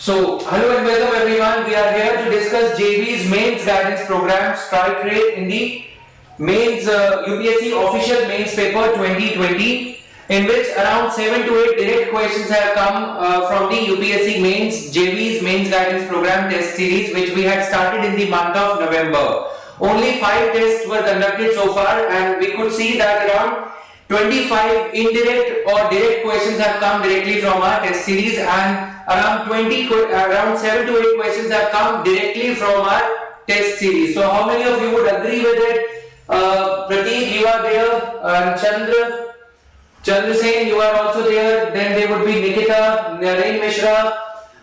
Hello and welcome everyone. We are here to discuss JV's mains guidance program strike rate in the mains UPSC official mains paper 2020, in which around 7 to 8 direct questions have come from the UPSC mains JV's mains guidance program test series, which we had started in the month of November. Only 5 tests were conducted so far, and we could see that around 25 indirect or direct questions have come directly from our test series, and around 7 to 8 questions have come directly from our test series. So how many of you would agree with it? Prateek, you are there, and Chandra Sen, you are also there. Then there would be Nikita, Naren Mishra.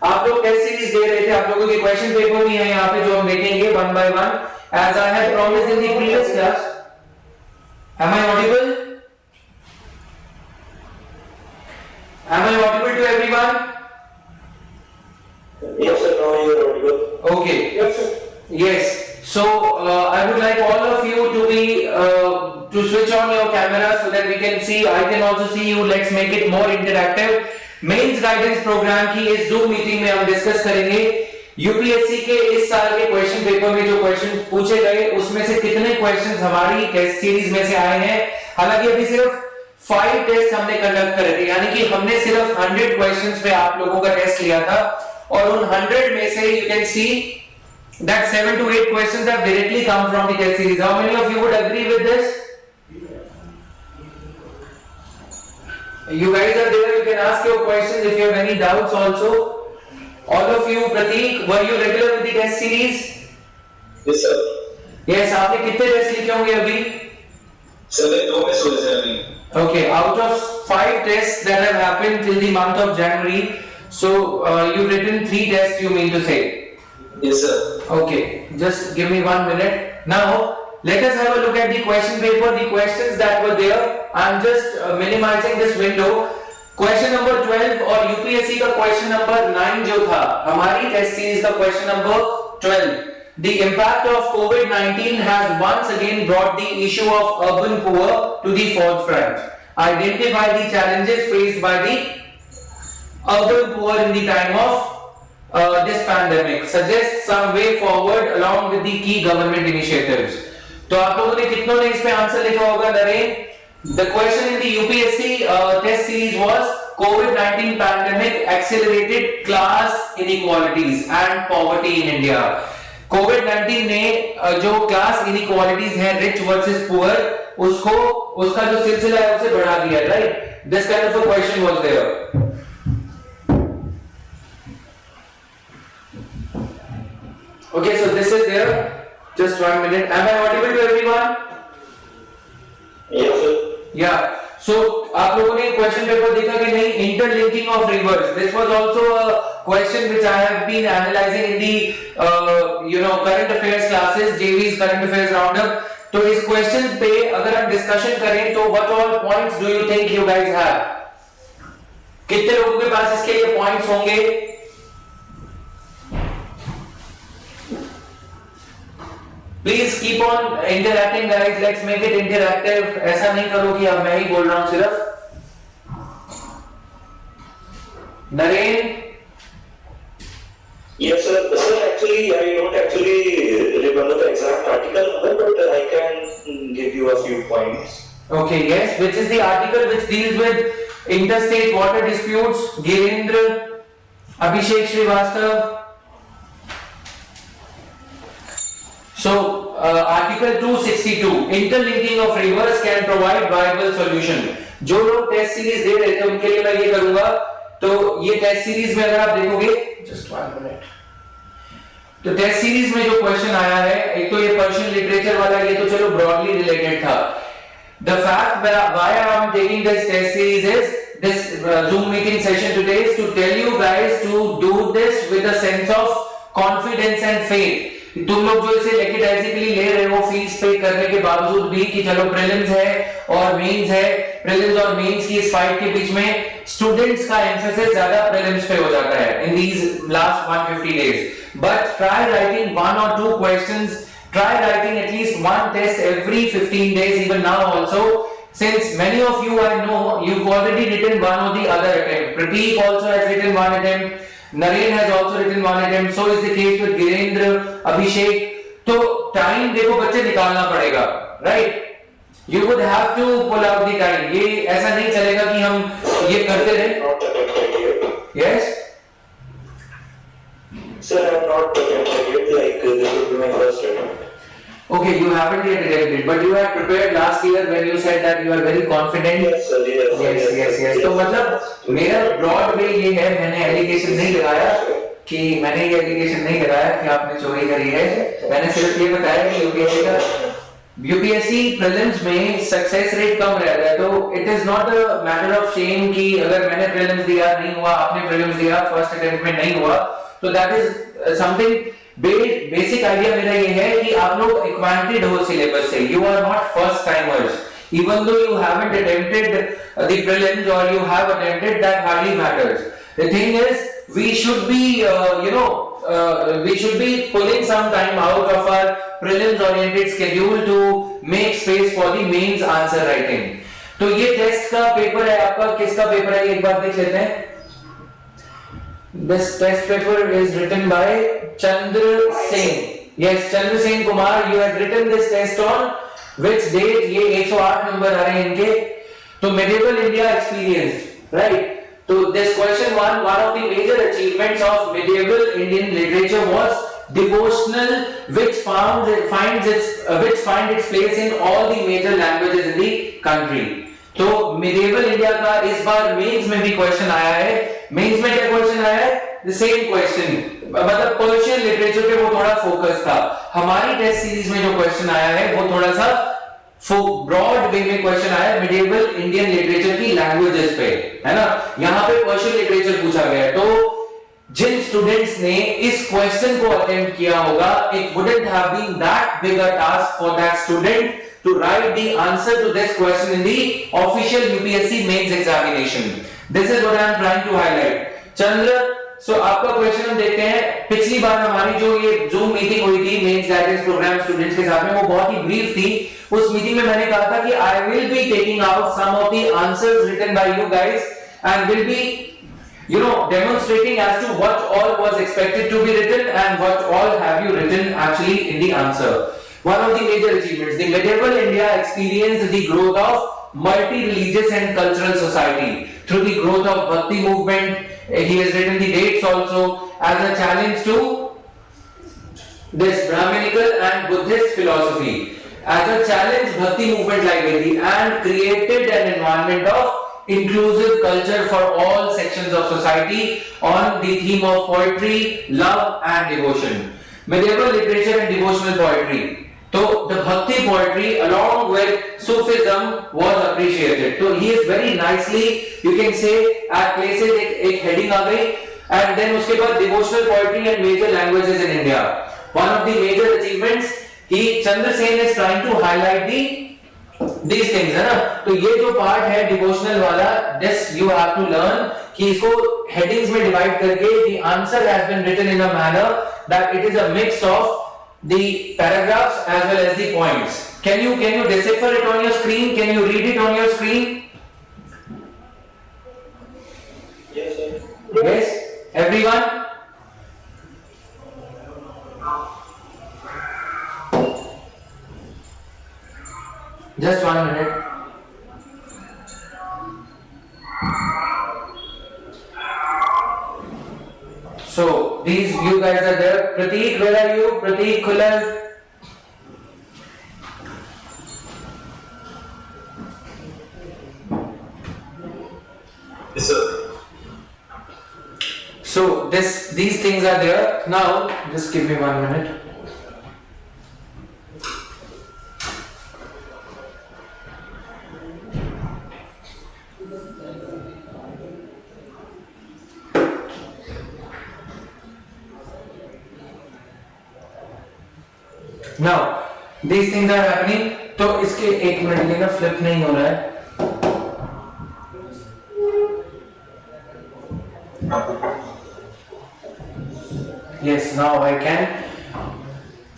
आप लोग test series दे रहे थे, आप लोगों के question paper भी हैं यहाँ पे जो हम देखेंगे one by one, as I had promised in the previous class. Am I audible? Am I audible to everyone? Yes, sir. Now you are audible. Okay. Yes, sir. Yes. So I would like all of you to be to switch on your camera so that we can see. I can also see you. Let's make it more interactive. Mains guidance programme की इस zoom meeting में हम discuss करेंगे UPSC के इस साल के question paper में जो क्वेश्चन पूछे गए उसमें से कितने क्वेश्चंस हमारी टेस्ट सीरीज में से आए हैं। हालांकि अभी सिर्फ 5 टेस्ट हमने कंडक्ट करे थे, यानी कि हमने सिर्फ 100 क्वेश्चंस पे आप लोगों का टेस्ट लिया था, और उन 100 में से you can see that 7 to 8 questions have directly come from the test series. How many of you would agree with this? You guys are there, you can ask your questions if you have any doubts also. All of you, Prateek, were you regular with the test series? Yes, sir. Yes, आपने कितने test लिखे होंगे अभी? Sir, मैं 2 में सोचे sir अभी. Okay, out of 5 tests that have happened till the month of January, so you've written 3 tests, you mean to say? Yes, sir. Okay, just give me 1 minute. Now, let us have a look at the question paper, the questions that were there. I'm just minimizing this window. Question number 12 और UPSC का question number 9 जो था, हमारी test series का question number 12. The impact of COVID-19 has once again brought the issue of urban poor to the forefront. Identify the challenges faced by the urban poor in the time of this pandemic. Suggest some way forward along with the key government initiatives. तो आप लोगों ने कितनों ने इस पे answer लिखा होगा Naren? The question in the UPSC test series was COVID-19 pandemic accelerated class inequalities and poverty in India. COVID-19 ने जो class inequalities है rich versus poor, उसका जो सिलसिला है उसे बढ़ा दिया, right? This kind of a question was there. Okay, so this is there. Just 1 minute. Am I audible to everyone? Yes, sir. Yeah. So आप लोगों ने क्वेश्चन पेपर देखा कि नहीं? Interlinking of rivers. This was also a question which I have been analyzing in the current affairs classes, JV's current affairs roundup. तो इस question पे अगर हम डिस्कशन करें तो what all points do you think you guys have? कितने लोगों के पास इसके लिए पॉइंट्स होंगे? Please keep on interacting, guys. Let's make it interactive. ऐसा नहीं करो कि अब मैं ही बोल रहा हूँ सिर्फ. Naren? Yes, sir. Sir, actually, I don't actually remember the exact article number, but I can give you a few points. Okay, yes. Which is the article which deals with interstate water disputes? Girendra, Abhishek Srivastav. So, article 262, interlinking of rivers can provide viable solution. जो लोग test series दे रहे थे उनके लिए मैं ये करूंगा, तो ये टेस्ट सीरीज में अगर आप देखोगे, just 1 minute. तो टेस्ट सीरीज में जो क्वेश्चन आया है, एक तो ये पर्शियन लिटरेचर वाला, ये तो चलो ब्रॉडली रिलेटेड था. The fact why I'm taking this test series is this Zoom meeting session today is to tell you guys to do this with a sense of confidence and faith. तुम लोग जो इसे लेक्चरली ले रहे हो fees पे करने के बावजूद भी कि चलो प्रीलिम्स है और मेंस है, प्रीलिम्स और मेंस की इस फाइट के बीच में स्टूडेंट्स का एम्फेसिस ज्यादा प्रीलिम्स पे हो जाता है in these last 150 days. But try writing 1 or 2 questions, try writing at least 1 test every 15 days, even now also, since many of you I know you've already written one or the other attempt. Prateek also has written 1 attempt. Naren has also written one attempt. So is the case with Girendra, Abhishek. तो time देखो बच्चे निकालना पड़ेगा, right? You would have to pull out the time. ये ऐसा नहीं चलेगा कि हम ये करते रहे. Not attempted yet. Yes. Sir, I have not attempted yet. Like this will be my first attempt. Okay, you haven't yet attempted, but you had prepared last year when you said that you are very confident. Yes, sir. Yes. तो मतलब मेरा broad way ये है, मैंने allegation नहीं लगाया कि आपने चोरी करी है. मैंने सिर्फ ये बताया कि यूपीएससी प्रीलिम्स में सक्सेस रेट कम रहता है, तो it is not a matter of shame कि अगर मैंने प्रीलिम्स दिया नहीं हुआ, आपने प्रीलिम्स दिया फर्स्ट अटेम्प्ट में नहीं हुआ, तो that is something. Basic idea मेरा ये है कि आप लोग एक्वांटेड हो सिलेबस से. You are not first timers. Even though you haven't attempted the prelims or you have attempted, that hardly matters. The thing is, we should be, we should be pulling some time out of our prelims-oriented schedule to make space for the mains answer writing. तो ये test का paper है आपका, किसका paper है एक बार देख लेते हैं. This test paper is written by Chandra Sen. Yes, Chandra Sen Kumar, you had written this test on which date? ये 108 नंबर आ रहे हैं इनके. तो medieval India experience, right? So this question one of the major achievements of medieval Indian literature was devotional, which finds its place in all the major languages in the country. तो medieval India का इस बार mains में भी question आया है. Mains में क्या question आया है? The same question. मतलब पर्शियन लिटरेचर पे वो थोड़ा फोकस था. हमारी टेस्ट सीरीज में जो क्वेश्चन आया है वो थोड़ा सा ब्रॉड वे में क्वेश्चन आया मेडिएवल इंडियन लिटरेचर की लैंग्वेजेस पे, है ना. यहाँ पे पर्शियन लिटरेचर पूछा गया है. तो जिन स्टूडेंट्स ने इस क्वेश्चन को अटेम्प्ट किया होगा, it wouldn't have been that big a task for that student to write the answer to this question in the official UPSC mains examination. This is what I am trying to highlight. Chandra, so आपका question हम देखते हैं. पिछली बार हमारी जो ये zoom meeting हुई थी मेंस गाइडेंस प्रोग्राम स्टूडेंट्स के साथ में, वो बहुत ही ब्रीफ थी. उस मीटिंग में मैंने कहा था कि I will be taking out some of the answers written by you guys and will be demonstrating as to what all was expected to be written and what all have you written actually in the answer. One of the major achievements, the medieval India experienced the growth of multi-religious and cultural society through the growth of Bhakti movement. He has written the dates also as a challenge to this Brahminical and Buddhist philosophy. As a challenge, Bhakti movement लाई गई थी and created an environment of inclusive culture for all sections of society on the theme of poetry, love and devotion. Medieval literature and devotional poetry. So the Bhakti poetry along with Sufism was appreciated. So he is very nicely, you can say, at places एक heading आ गई, and then उसके बाद devotional poetry and major languages in India. One of the major achievements, Chandra Sen is trying to highlight these things, है ना. तो ये जो part है devotional वाला, this you have to learn कि इसको headings में divide करके the answer has been written in a manner that it is a mix of the paragraphs as well as the points. Can you decipher it on your screen? Can you read it on your screen? Yes, sir. Yes, everyone. Just 1 minute. So these you guys are there. Prateek, where are you? Prateek, Khulal. Yes, sir. So these things are there. Now just give me 1 minute. Now these things are happening. तो इसके 1 minute ये ना flip नहीं हो रहा है. Yes, now I can.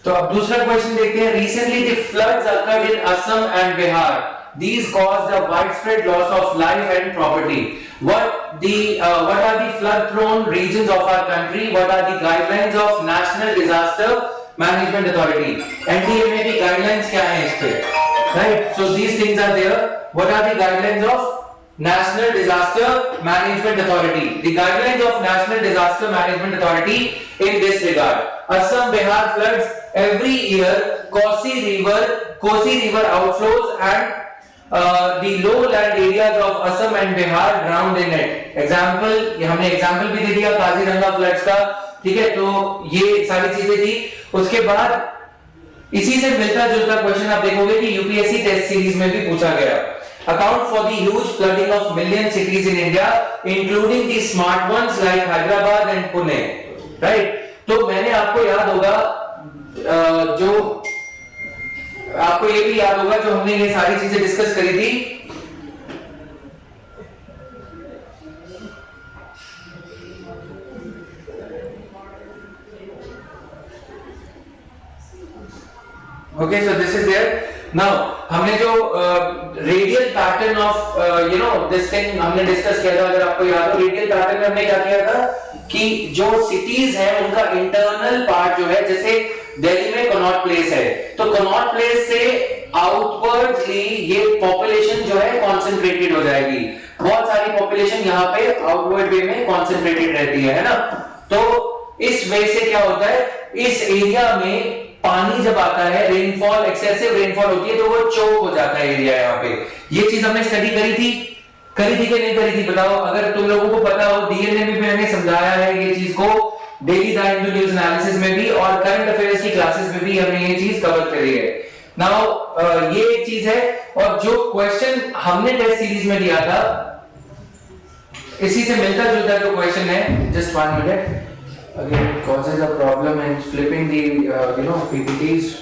तो अब दूसरा क्वेश्चन देखते हैं. Recently the floods occurred in Assam and Bihar. These caused a widespread loss of life and property. What what are the flood prone regions of our country, what are the guidelines of National Disaster Management Authority, NDMA की guidelines क्या हैं इस पे, right? So these things are there. What are the guidelines of National Disaster Management Authority? The guidelines of National Disaster Management Authority in this regard: Assam Bihar floods every year, Kosi River outflows and the lowland areas of Assam and Bihar drowned in it. Example, ये हमने example भी दे दिया Kaziranga floods का, ठीक है? तो ये सारी चीजें थी. उसके बाद इसी से मिलता जुलता क्वेश्चन आप देखोगे कि यूपीएससी टेस्ट सीरीज में भी पूछा गया. Account for the huge flooding of million cities in India, including the smart ones like Hyderabad and Pune, right? तो मैंने आपको याद होगा जो आपको ये भी याद होगा जो हमने ये सारी चीजें डिस्कस करी थी. Okay, so this is there. Now हमने जो radial pattern of this thing हमने डिस्कस किया था. अगर आपको याद हो, रेडियल पैटर्न में हमने क्या किया था कि जो सिटीज हैं उनका इंटरनल पार्ट जो है, जैसे दिल्ली में कनॉट प्लेस है, तो कनॉट प्लेस से आउटवर्डली ये पॉपुलेशन जो है कॉन्सेंट्रेटेड हो जाएगी. बहुत सारी पॉपुलेशन यहाँ पे आउटवर्ड वे में कॉन्सेंट्रेटेड रहती है ना. तो इस वे से क्या होता है, इस एरिया में पानी जब आता है, रेनफॉल, एक्सेसिव रेनफॉल होती है, तो वो चोक हो जाता है एरिया यहाँ पे. ये चीज हमने स्टडी करी थी कि नहीं करी थी बताओ. अगर तुम लोगों को पता हो, डीएनए में भी मैंने समझाया है ये चीज को, daily the Hindu news analysis में भी और करंट अफेयर्स की क्लासेस में भी हमने ये चीज कवर करी है. नाउ ये एक चीज है. और जो क्वेश्चन हमने टेस्ट सीरीज में दिया था, इसी से मिलता जुलता जो क्वेश्चन है, just 1 minute, again it causes a problem in flipping the PPTs.